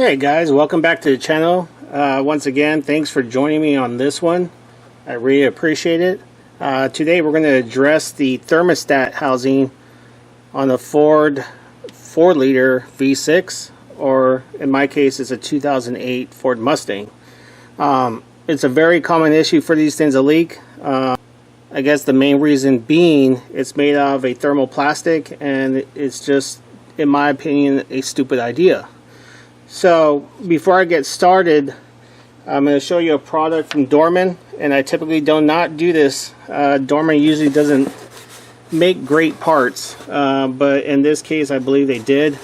Hey guys, welcome back to the channel. Once again, thanks for joining me on this one. I really appreciate it. Today we're going to address the thermostat housing on a Ford 4-liter V6, or in my case it's a 2008 Ford Mustang. It's a very common issue for these things to leak. I guess the main reason being it's made out of a thermoplastic, and it's just, in my opinion, a stupid idea. So before I get started, I'm going to show you a product from Dorman, and I typically do not do this. Dorman usually doesn't make great parts, but in this case I believe they did.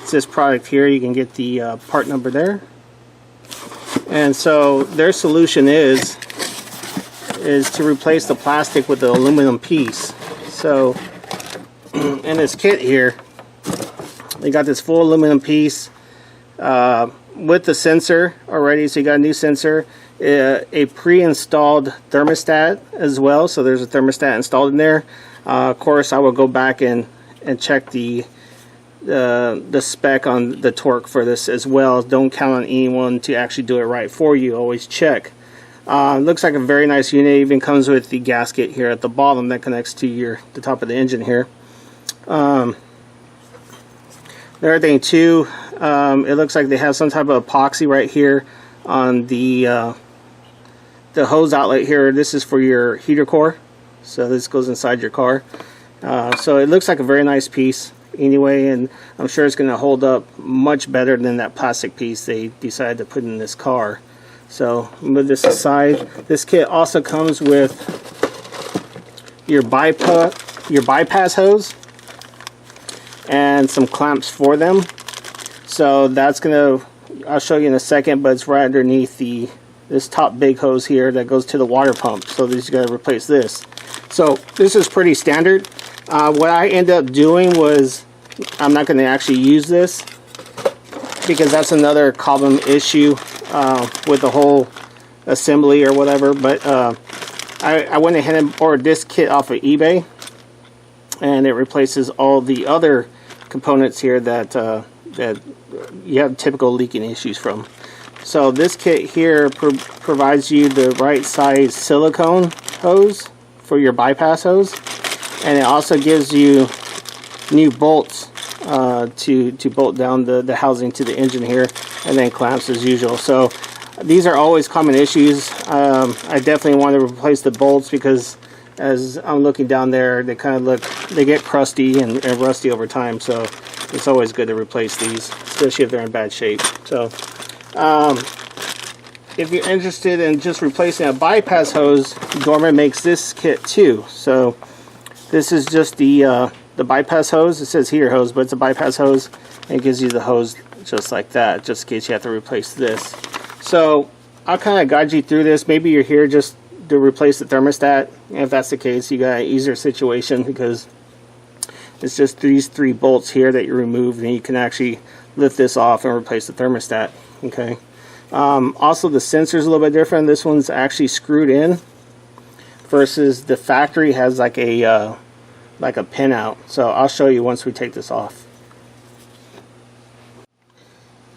It's this product here. You can get the part number there. And so their solution is to replace the plastic with the aluminum piece. So in this kit here, they got this full aluminum piece with the sensor already, so you got a new sensor, a pre-installed thermostat as well, so there's a thermostat installed in there. Of course I will go back and check the spec on the torque for this as well. Don't count on anyone to actually do it right for you, always check. Looks like a very nice unit. It even comes with the gasket here at the bottom that connects to the top of the engine here. Another thing too, it looks like they have some type of epoxy right here on the hose outlet here. This is for your heater core, so this goes inside your car. So it looks like a very nice piece anyway, and I'm sure it's going to hold up much better than that plastic piece they decided to put in this car. So move this aside. This kit also comes with your bypass hose and some clamps for them. So that's gonna, I'll show you in a second, but it's right underneath this top big hose here that goes to the water pump. So you gotta replace this. So this is pretty standard. What I end up doing was, I'm not gonna actually use this because that's another common issue with the whole assembly or whatever. But I went ahead and ordered this kit off of eBay, and it replaces all the other components here that you have typical leaking issues from. So this kit here provides you the right size silicone hose for your bypass hose, and it also gives you new bolts to bolt down the housing to the engine here, and then clamps as usual. So these are always common issues. I definitely want to replace the bolts because as I'm looking down there, they kind of they get crusty and rusty over time, so it's always good to replace these, especially if they're in bad shape. So if you're interested in just replacing a bypass hose, Dorman makes this kit too. So this is just the bypass hose. It says heater hose, but it's a bypass hose, and it gives you the hose just like that, just in case you have to replace this. So I'll kind of guide you through this. Maybe you're here just to replace the thermostat. If that's the case, you got an easier situation because it's just these 3 bolts here that you remove, and you can actually lift this off and replace the thermostat. Okay. Also, the sensor is a little bit different. This one's actually screwed in versus the factory has like a pin out. So I'll show you once we take this off.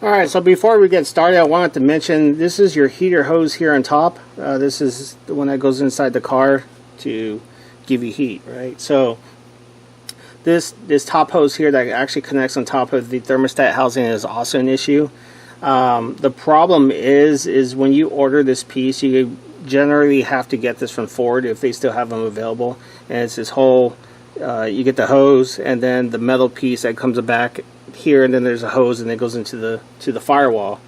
Alright, so before we get started, I wanted to mention this is your heater hose here on top. This is the one that goes inside the car to give you heat, right? So this top hose here that actually connects on top of the thermostat housing is also an issue. The problem is when you order this piece, you generally have to get this from Ford if they still have them available. And it's this whole, you get the hose and then the metal piece that comes back here, and then there's a hose and it goes into the firewall.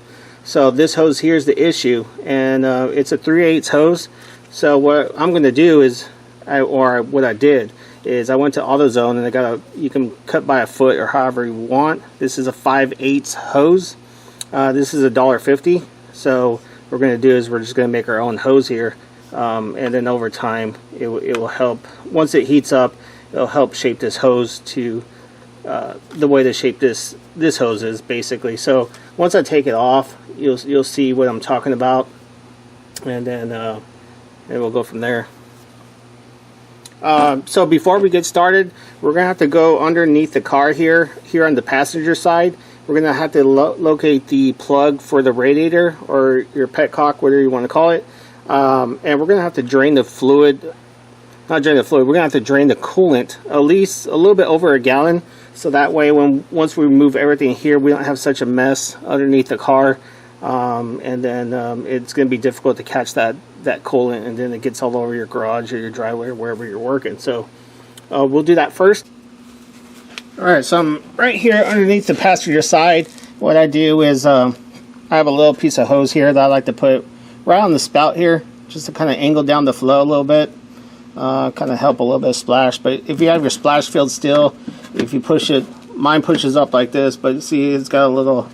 So this hose here is the issue, and it's a 3/8 hose. So what I'm going to do is, what I did is I went to AutoZone, and you can cut by a foot or however you want. This is a 5/8 hose. This is $1.50. So what we're going to do is we're just going to make our own hose here, and then over time it will help. Once it heats up, it'll help shape this hose to the way to shape this hose is basically. So once I take it off, you'll see what I'm talking about, and then we'll go from there. So before we get started, we're gonna have to go underneath the car here on the passenger side. we're going to have to locate the plug for the radiator or your petcock, whatever you want to call it. And we're going to have to drain the fluid. Not drain the fluid, we're going to have to drain the coolant at least a little bit over a gallon. So that way, once we remove everything here, we don't have such a mess underneath the car. And then it's going to be difficult to catch that coolant, and then it gets all over your garage or your driveway or wherever you're working. So we'll do that first. Alright, so I'm right here underneath the passenger side. What I do is I have a little piece of hose here that I like to put right on the spout here, just to kind of angle down the flow a little bit. Kind of help a little bit of splash. But if you have your splash field still, if you push it, mine pushes up like this, but see it's got a little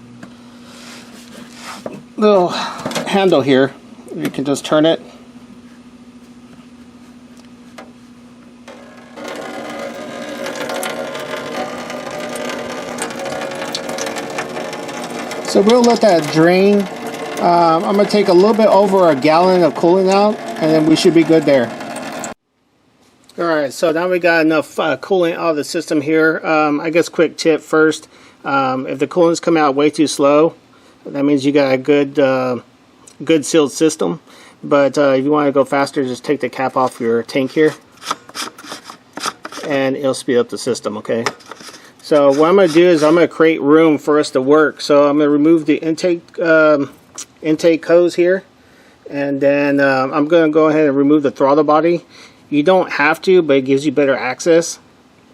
handle here. You can just turn it. So we'll let that drain. I'm going to take a little bit over a gallon of coolant out, and then we should be good there. Alright, so now we got enough coolant out of the system here. I guess quick tip first, if the coolant's come out way too slow, that means you got a good sealed system. But if you want to go faster, just take the cap off your tank here, and it'll speed up the system, okay? So what I'm going to do is I'm going to create room for us to work. So I'm going to remove the intake hose here, and then I'm going to go ahead and remove the throttle body. You don't have to, but it gives you better access.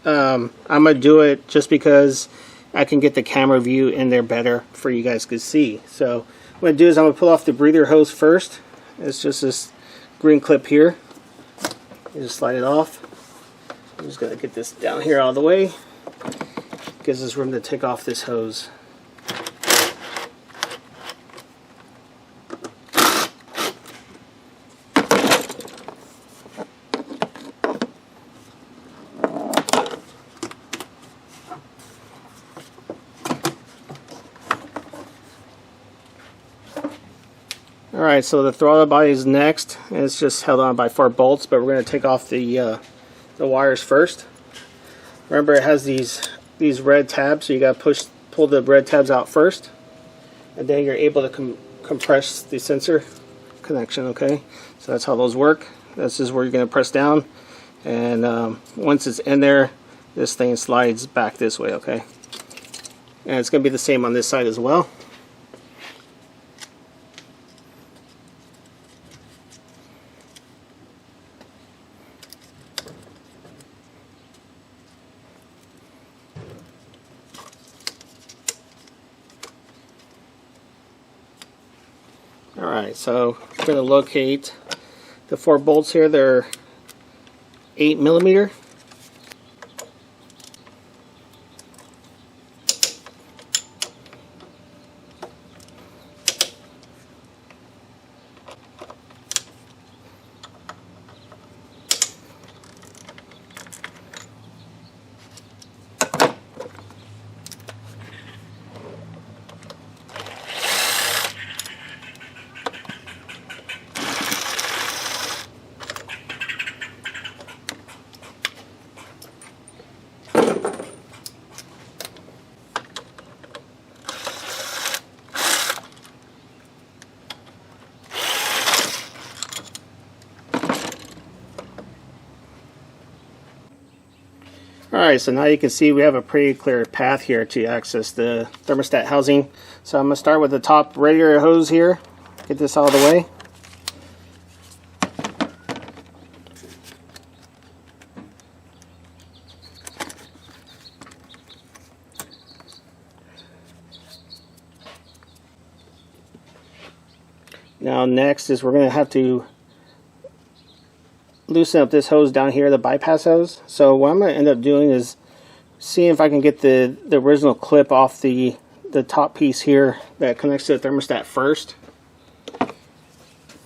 I'm going to do it just because I can get the camera view in there better for you guys to see. So what I'm going to do is I'm going to pull off the breather hose first. It's just this green clip here. You just slide it off. I'm just going to get this down here all the way. Gives us room to take off this hose. Alright, so the throttle body is next, and it's just held on by 4 bolts, but we're going to take off the wires first. Remember, it has these red tabs, so you got to pull the red tabs out first, and then you're able to compress the sensor connection, okay? So that's how those work. This is where you're going to press down, and once it's in there, this thing slides back this way, okay? And it's going to be the same on this side as well. Alright, so we're going to locate the 4 bolts here. They're 8mm. Alright, so now you can see we have a pretty clear path here to access the thermostat housing. So I'm going to start with the top radiator hose here. Get this out of the way. Now next is we're going to have to loosen up this hose down here, the bypass hose. So what I'm going to end up doing is seeing if I can get the original clip off the top piece here that connects to the thermostat first.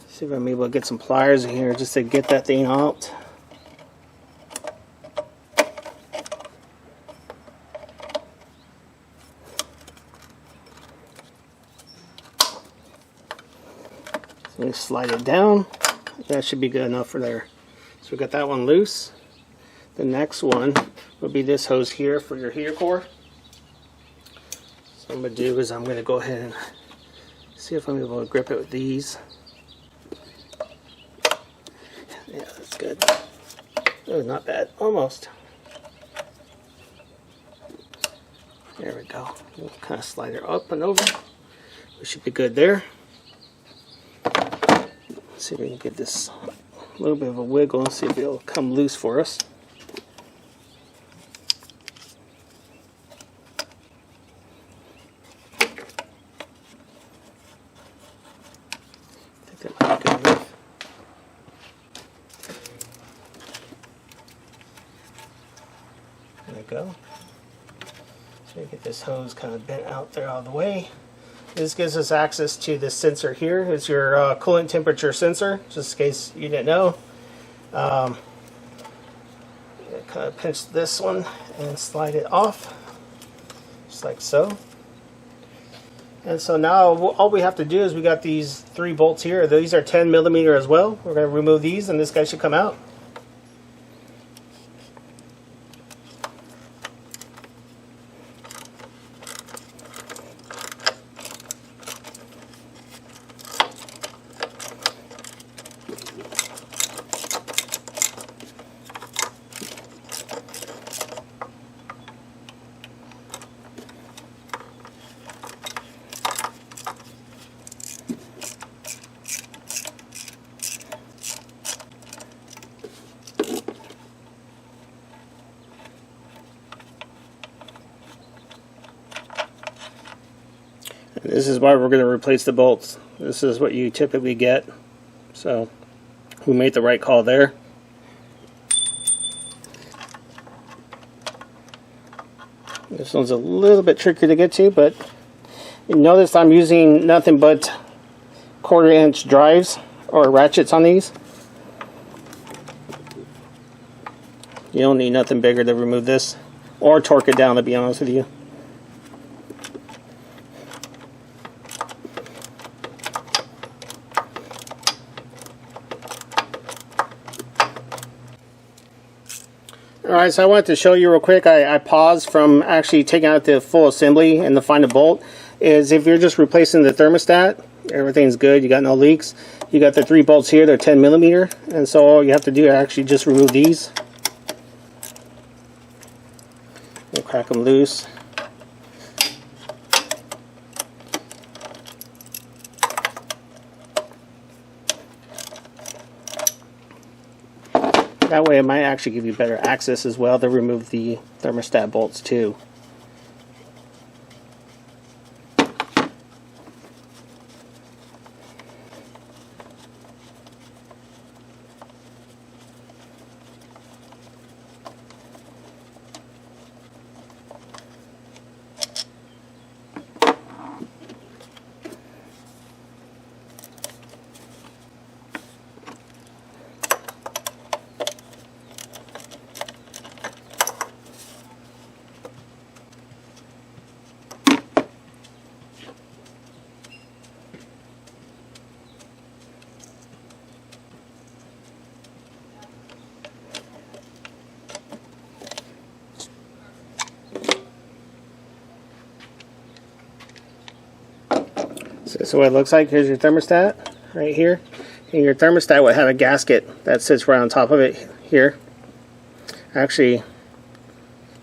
See if I'm able to get some pliers in here just to get that thing out. So we slide it down. That should be good enough for there. So we got that one loose. The next one will be this hose here for your heater core. So what I'm going to do is I'm going to go ahead and see if I'm able to grip it with these. Yeah, that's good. Oh, not bad. Almost. There we go. We'll kind of slide her up and over. We should be good there. Let's see if we can get this a little bit of a wiggle and see if it'll come loose for us. I think that might be good enough. There we go. So we get this hose kind of bent out there out of the way. This gives us access to this sensor here. It's your coolant temperature sensor, just in case you didn't know. Kind of pinch this one and slide it off, just like so. And so now all we have to do is we got these 3 bolts here. These are 10 millimeter as well. We're going to remove these and this guy should come out. This is why we're going to replace the bolts. This is what you typically get. So we made the right call there. This one's a little bit tricky to get to, but you notice I'm using nothing but 1/4 inch drives or ratchets on these. You don't need nothing bigger to remove this or torque it down, to be honest with you. Alright, so I wanted to show you real quick. I paused from actually taking out the full assembly and the final bolt. Is if you're just replacing the thermostat, everything's good, you got no leaks. You got the 3 bolts here, they're 10 millimeter, and so all you have to do is actually just remove these. We'll crack them loose. That way it might actually give you better access as well to remove the thermostat bolts too. So what it looks like, here's your thermostat right here. And your thermostat would have a gasket that sits right on top of it here. Actually,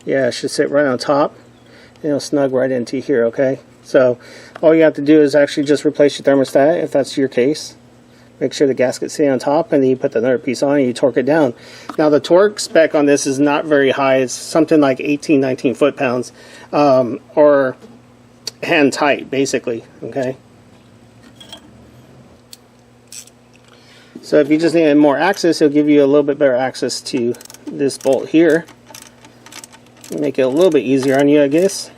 yeah, it should sit right on top. And it'll snug right into here, okay? So all you have to do is actually just replace your thermostat if that's your case. Make sure the gasket's sitting on top, and then you put the other piece on and you torque it down. Now the torque spec on this is not very high. It's something like 18-19 foot-pounds, or hand tight basically, okay? So if you just need more access, it'll give you a little bit better access to this bolt here. Make it a little bit easier on you, I guess.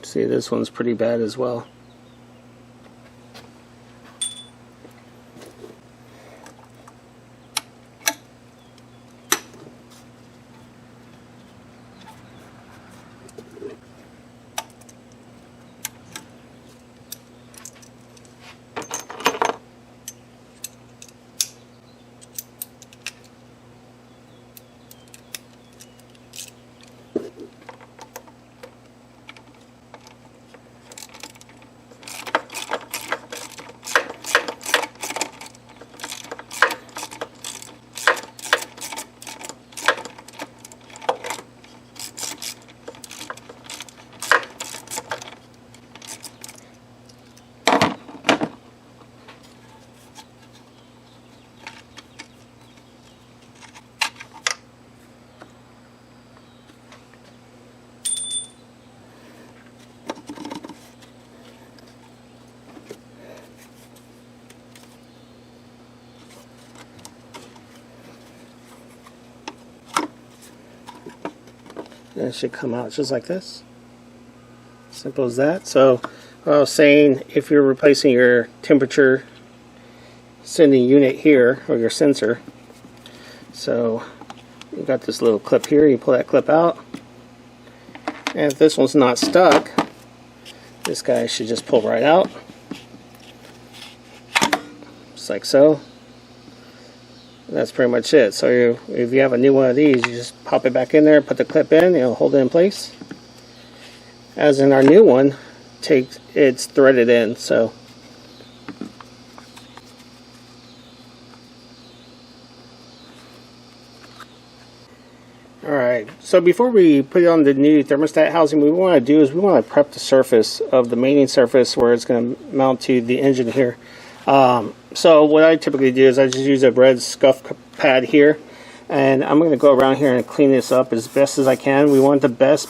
See, this one's pretty bad as well. And it should come out just like this. Simple as that. So what I was saying, if you're replacing your temperature sending unit here, or your sensor, so you got this little clip here, you pull that clip out, and if this one's not stuck, this guy should just pull right out, just like so. That's pretty much it. So if you have a new one of these, you just pop it back in there, put the clip in, it'll hold it in place. As in our new one, it's threaded in. So alright, so before we put it on the new thermostat housing, what we want to do is we want to prep the surface of the mating surface where it's going to mount to the engine here. So what I typically do is I just use a red scuff pad here, and I'm going to go around here and clean this up as best as I can. We want the best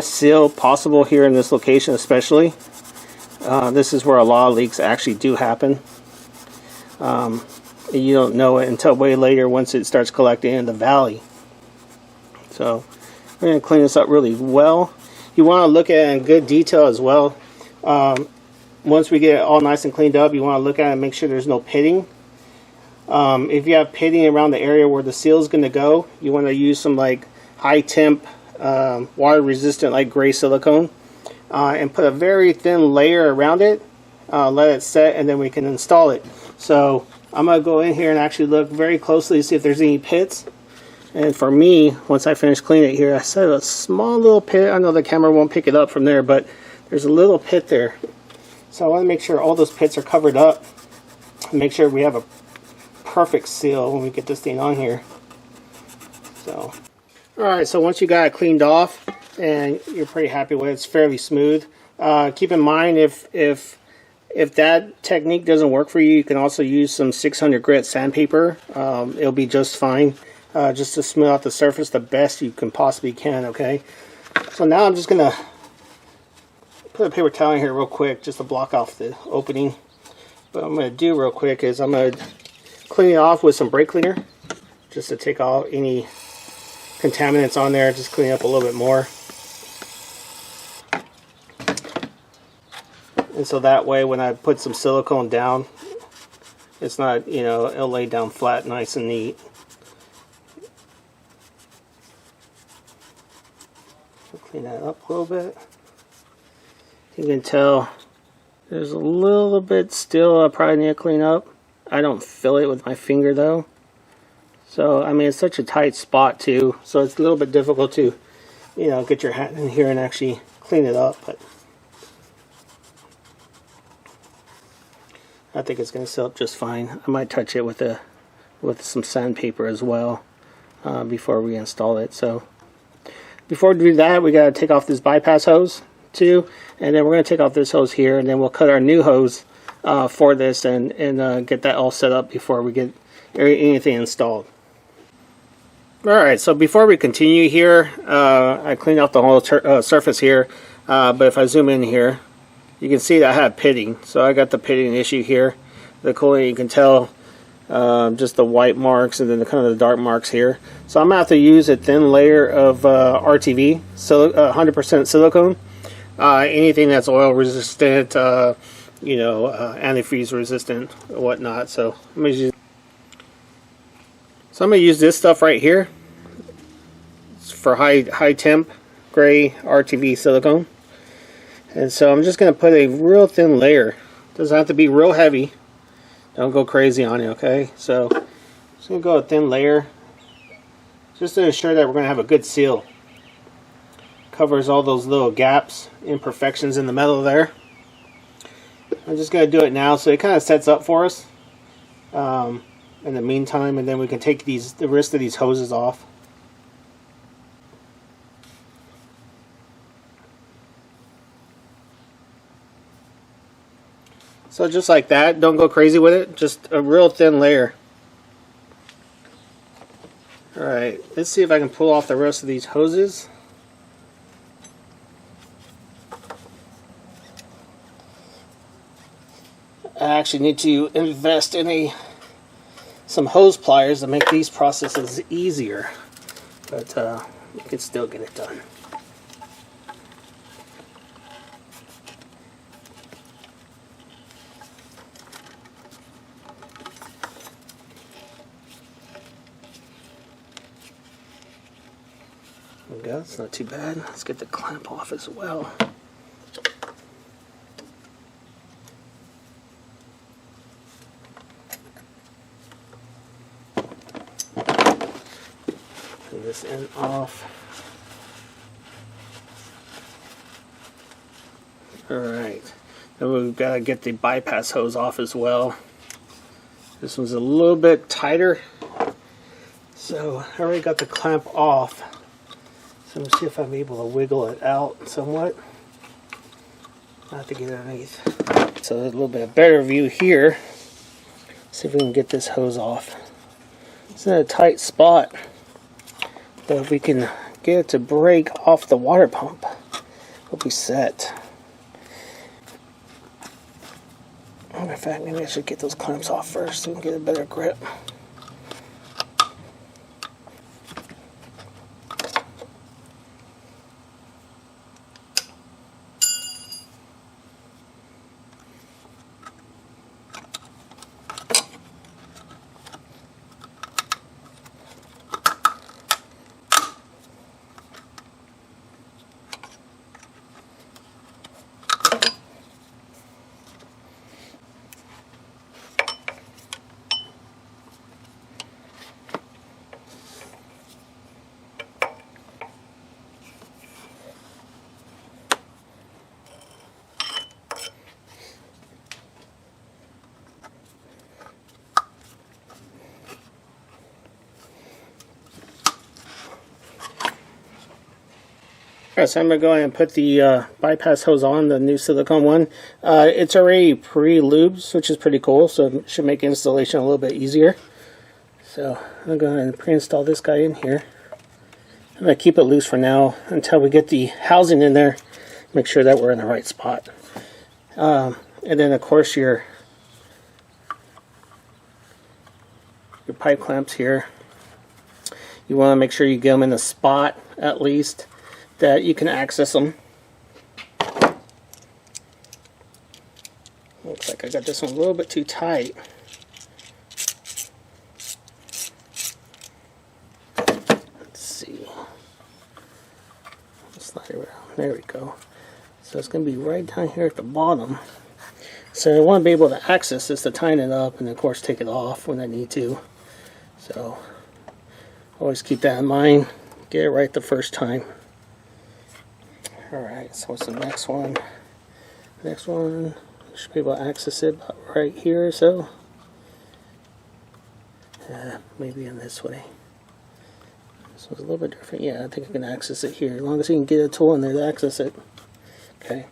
seal possible here in this location, especially. This is where a lot of leaks actually do happen. You don't know it until way later once it starts collecting in the valley. So we're going to clean this up really well. You want to look at it in good detail as well. Once we get it all nice and cleaned up, you want to look at it and make sure there's no pitting. If you have pitting around the area where the seal is going to go, you want to use some like high temp water resistant like gray silicone and put a very thin layer around it, let it set, and then we can install it. So I'm going to go in here and actually look very closely to see if there's any pits. And for me, once I finish cleaning it here, I set a small little pit. I know the camera won't pick it up from there, but there's a little pit there. So I want to make sure all those pits are covered up and make sure we have a perfect seal when we get this thing on here. So alright, so once you got it cleaned off and you're pretty happy with it, it's fairly smooth. Keep in mind if that technique doesn't work for you, you can also use some 600 grit sandpaper. It'll be just fine, just to smooth out the surface the best you can possibly can. Okay, so now I'm just gonna put a paper towel in here real quick just to block off the opening. What I'm gonna do real quick is I'm gonna clean it off with some brake cleaner just to take out any contaminants on there, just clean it up a little bit more. And so that way when I put some silicone down, it's not, you know, it'll lay down flat, nice and neat. So clean that up a little bit. You can tell there's a little bit still I probably need to clean up. I don't feel it with my finger though. So, I mean, it's such a tight spot too, so it's a little bit difficult to, you know, get your hand in here and actually clean it up. But I think it's going to seal up just fine. I might touch it with some sandpaper as well before we install it. So before we do that, we got to take off this bypass hose too, and then we're going to take off this hose here, and then we'll cut our new hose for this and get that all set up before we get anything installed. Alright, so before we continue here, I cleaned off the whole surface here, but if I zoom in here, you can see that I have pitting. So I got the pitting issue here. The cooling, you can tell just the white marks and then the kind of the dark marks here. So I'm going to have to use a thin layer of RTV, so 100% silicone. Anything that's oil resistant, you know, antifreeze resistant, or whatnot. So I'm going to use this stuff right here. It's for high temp gray RTV silicone. And so I'm just going to put a real thin layer. Doesn't have to be real heavy. Don't go crazy on it, okay? So I'm just going to go a thin layer just to ensure that we're going to have a good seal. Covers all those little gaps, imperfections in the metal there. I'm just going to do it now so it kind of sets up for us in the meantime, and then we can take the rest of these hoses off. So just like that, don't go crazy with it, just a real thin layer. Alright, let's see if I can pull off the rest of these hoses. I actually need to invest in some hose pliers to make these processes easier. But you can still get it done. There we go, it's not too bad. Let's get the clamp off as well. Put this end off. Alright, then we've got to get the bypass hose off as well. This one's a little bit tighter. So I already got the clamp off. So let me see if I'm able to wiggle it out somewhat. I have to get it underneath. So a little bit of better view here. See if we can get this hose off. It's in a tight spot, but if we can get it to break off the water pump, we'll be set. In fact, maybe I should get those clamps off first so we can get a better grip. Alright, so I'm going to go ahead and put the bypass hose on, the new silicone one. It's already pre-lubed, which is pretty cool, so it should make installation a little bit easier. So I'm going to go ahead and pre-install this guy in here. I'm going to keep it loose for now until we get the housing in there, make sure that we're in the right spot. And then of course your pipe clamps here, you want to make sure you get them in a spot at least that you can access them. Looks like I got this one a little bit too tight. Let's see. Slide it around. There we go. So it's going to be right down here at the bottom. So I want to be able to access this to tighten it up and of course take it off when I need to. So always keep that in mind. Get it right the first time. Alright, so what's the next one? Next one, should be able to access it about right here or so. Maybe in this way. This one's a little bit different. Yeah, I think I can access it here. As long as you can get a tool in there to access it. Okay.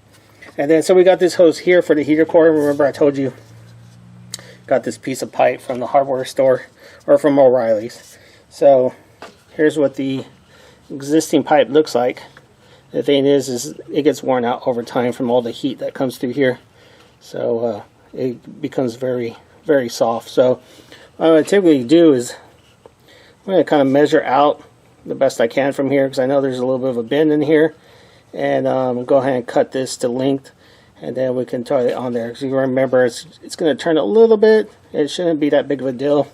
And then, so we got this hose here for the heater core. Remember I told you, got this piece of pipe from the hardware store, or from O'Reilly's. So, here's what the existing pipe looks like. The thing is it gets worn out over time from all the heat that comes through here. So it becomes very, very soft. So what I typically do is I'm going to kind of measure out the best I can from here, because I know there's a little bit of a bend in here. And go ahead and cut this to length, and then we can tie it on there. Because you remember it's going to turn a little bit. It shouldn't be that big of a deal.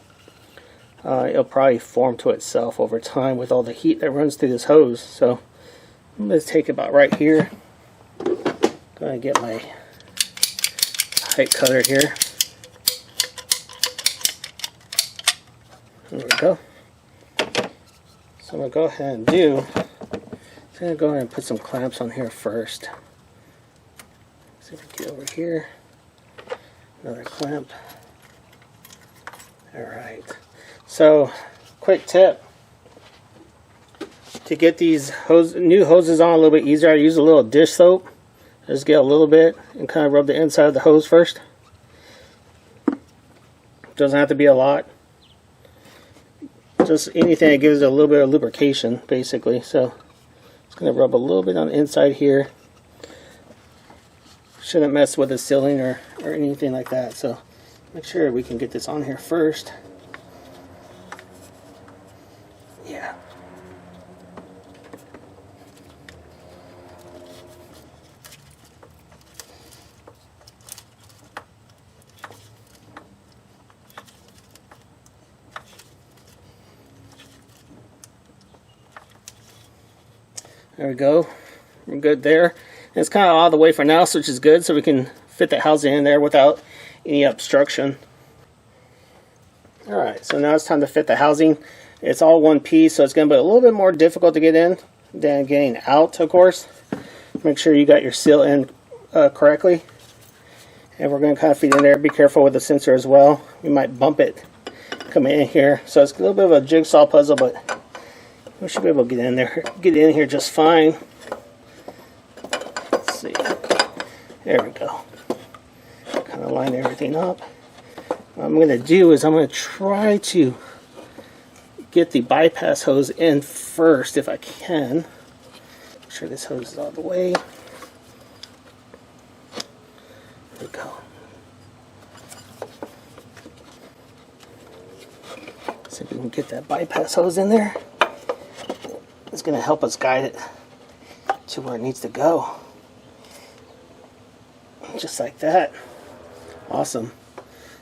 It'll probably form to itself over time with all the heat that runs through this hose. So I'm going to take about right here. Going to get my height cutter here. There we go. So I'm going to go ahead and I'm going to go ahead and put some clamps on here first. See if we can get over here. Another clamp. Alright. So, quick tip. To get these new hoses on a little bit easier, I use a little dish soap. Just get a little bit and kind of rub the inside of the hose first. Doesn't have to be a lot. Just anything that gives it a little bit of lubrication, basically. So, just going to rub a little bit on the inside here. Shouldn't mess with the sealing or anything like that. So, make sure we can get this on here first. Yeah. There we go. We're good there. And it's kind of all the way for now, so which is good, so we can fit the housing in there without any obstruction. Alright, so now it's time to fit the housing. It's all one piece, so it's going to be a little bit more difficult to get in than getting out, of course. Make sure you got your seal in correctly. And we're going to kind of feed in there. Be careful with the sensor as well. You might bump it coming in here. So it's a little bit of a jigsaw puzzle, but we should be able to get in here just fine. Let's see. There we go. Kind of line everything up. What I'm going to do is I'm going to try to get the bypass hose in first if I can. Make sure this hose is all the way. There we go. See if we can get that bypass hose in there. It's going to help us guide it to where it needs to go. Just like that. Awesome.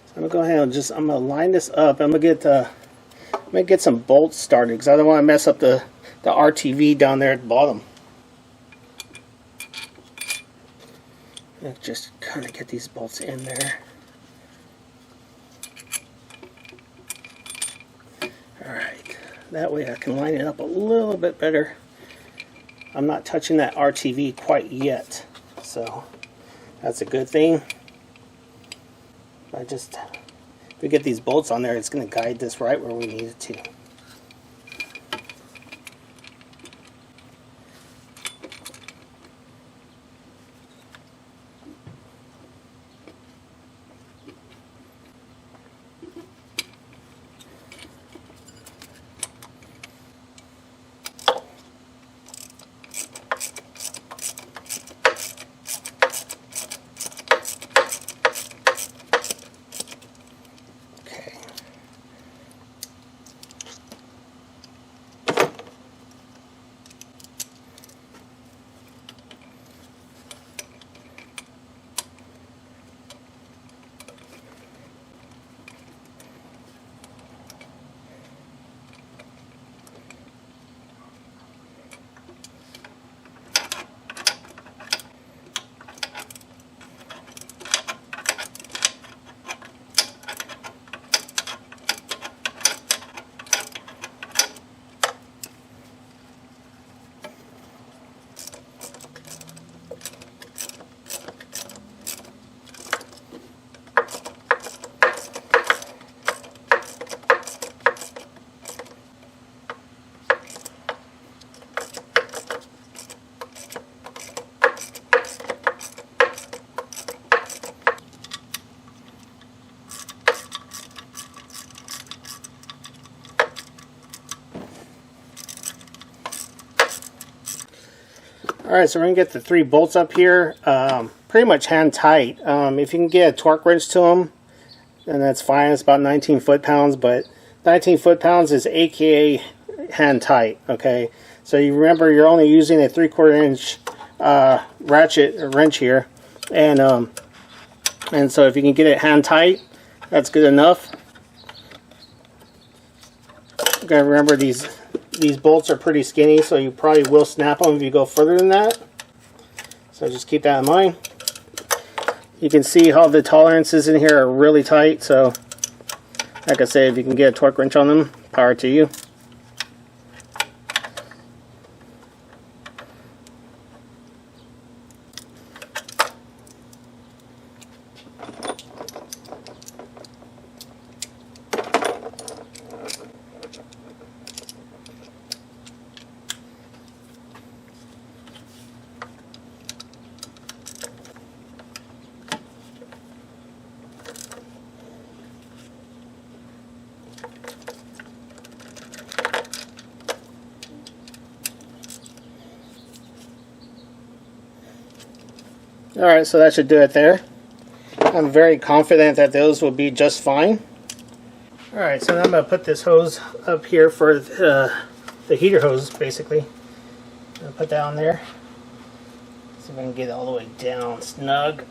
So I'm going to go ahead and I'm going to line this up. I'm going to get some bolts started because I don't want to mess up the RTV down there at the bottom. Just kind of get these bolts in there. Alright, that way I can line it up a little bit better. I'm not touching that RTV quite yet, so that's a good thing. If we get these bolts on there, it's going to guide this right where we need it to. Alright, so we're going to get the 3 bolts up here, pretty much hand tight. If you can get a torque wrench to them, then that's fine. It's about 19 foot-pounds, but 19 foot-pounds is AKA hand tight, okay? So you remember you're only using a 3/4 inch ratchet or wrench here, and so if you can get it hand tight, that's good enough. You gotta remember these bolts are pretty skinny, so you probably will snap them if you go further than that. So just keep that in mind. You can see how the tolerances in here are really tight, so like I say, if you can get a torque wrench on them, power to you. Alright, so that should do it there. I'm very confident that those will be just fine. Alright, so now I'm going to put this hose up here for the heater hose, basically. I'll put that on there. See if I can get it all the way down snug.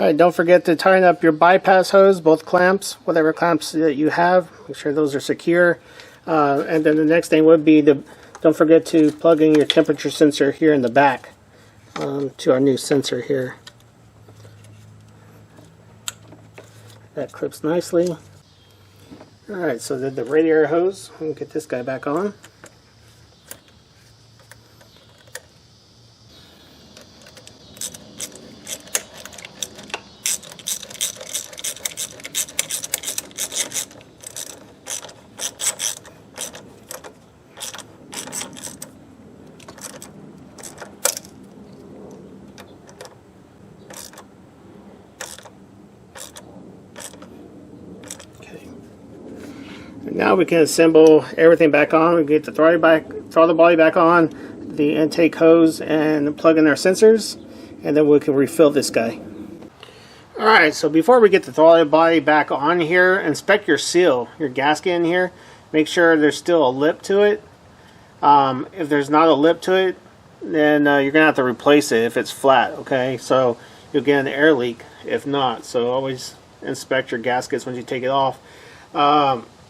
Alright, don't forget to tighten up your bypass hose, both clamps, whatever clamps that you have. Make sure those are secure. And then the next thing would be don't forget to plug in your temperature sensor here in the back to our new sensor here. That clips nicely. Alright, so the radiator hose, we'll get this guy back on. Now we can assemble everything back on. We get the throttle body back on, the intake hose, and plug in our sensors, and then we can refill this guy. Alright, so before we get the throttle body back on here, inspect your seal, your gasket in here. Make sure there's still a lip to it. If there's not a lip to it, then you're going to have to replace it if it's flat, okay? So you'll get an air leak if not. So always inspect your gaskets when you take it off.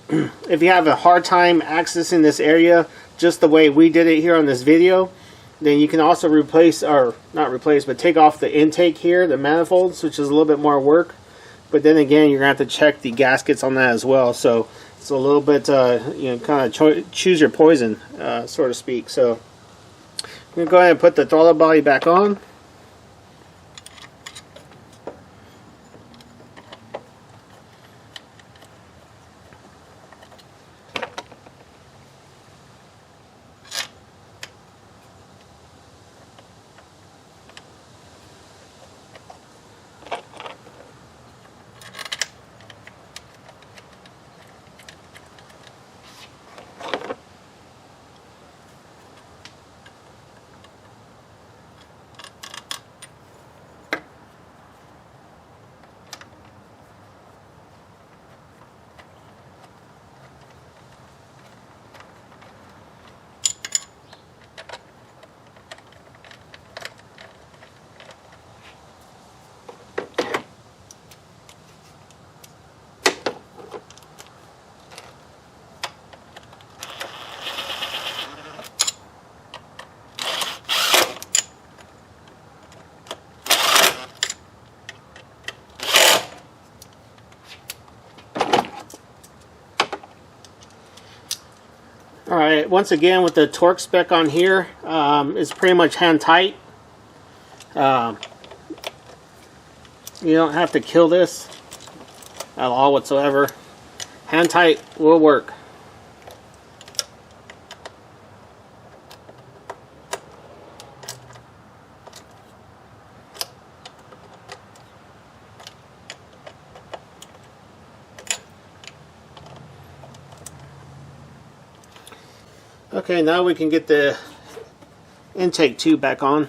If you have a hard time accessing this area just the way we did it here on this video, then you can also replace, or not replace, but take off the intake here, the manifolds, which is a little bit more work. But then again, you're going to have to check the gaskets on that as well. So it's a little bit, you know, kind of choose your poison, so to speak. So I'm going to go ahead and put the throttle body back on. Alright, once again with the torque spec on here, it's pretty much hand tight. You don't have to kill this at all whatsoever. Hand tight will work. Okay, now we can get the intake tube back on.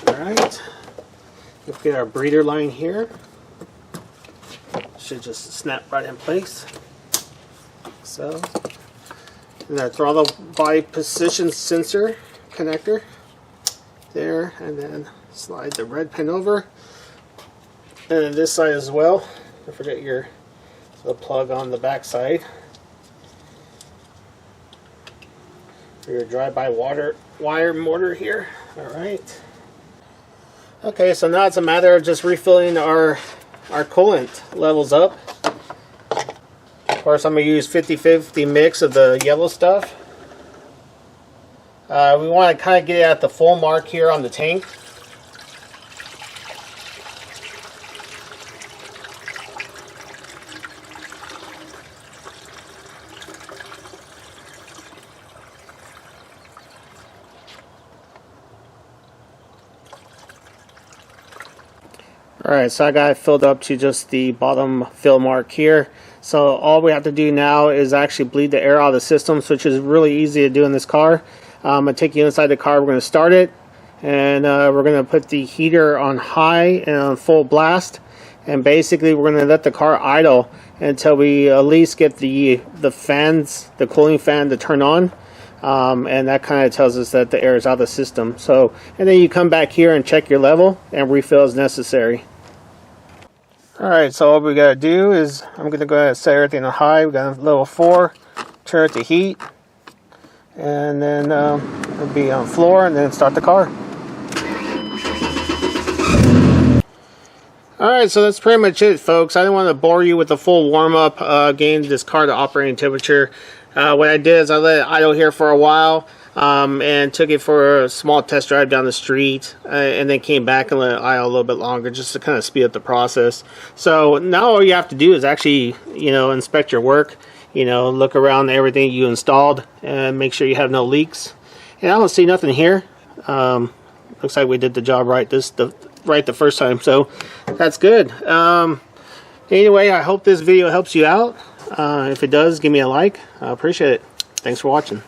Alright, let's get our breather line here. Should just snap right in place. So, and our throttle body position sensor connector there, and then slide the red pin over. And then this side as well. Don't forget your the plug on the back side for your drive-by wire motor here. Alright. Okay, so now it's a matter of just refilling our coolant levels up. Of course, I'm going to use 50-50 mix of the yellow stuff. We want to kind of get it at the full mark here on the tank. Alright, so I got it filled up to just the bottom fill mark here. So all we have to do now is actually bleed the air out of the system, which is really easy to do in this car. I'm going to take you inside the car, we're going to start it, and we're going to put the heater on high and on full blast, and basically we're going to let the car idle until we at least get the fans, the cooling fan, to turn on. And that kind of tells us that the air is out of the system. So, and then you come back here and check your level and refill as necessary. Alright, so all we got to do is, I'm going to go ahead and set everything on high. We got level 4, turn it to heat, and then it'll be on floor, and then start the car. Alright, so that's pretty much it, folks. I didn't want to bore you with the full warm-up, getting this car to operating temperature. What I did is I let it idle here for a while, and took it for a small test drive down the street, and then came back and let it idle a little bit longer just to kind of speed up the process. So now all you have to do is actually, inspect your work, look around everything you installed and make sure you have no leaks. And I don't see nothing here. Looks like we did the job right the first time, so that's good. Anyway, I hope this video helps you out. If it does, give me a like. I appreciate it. Thanks for watching.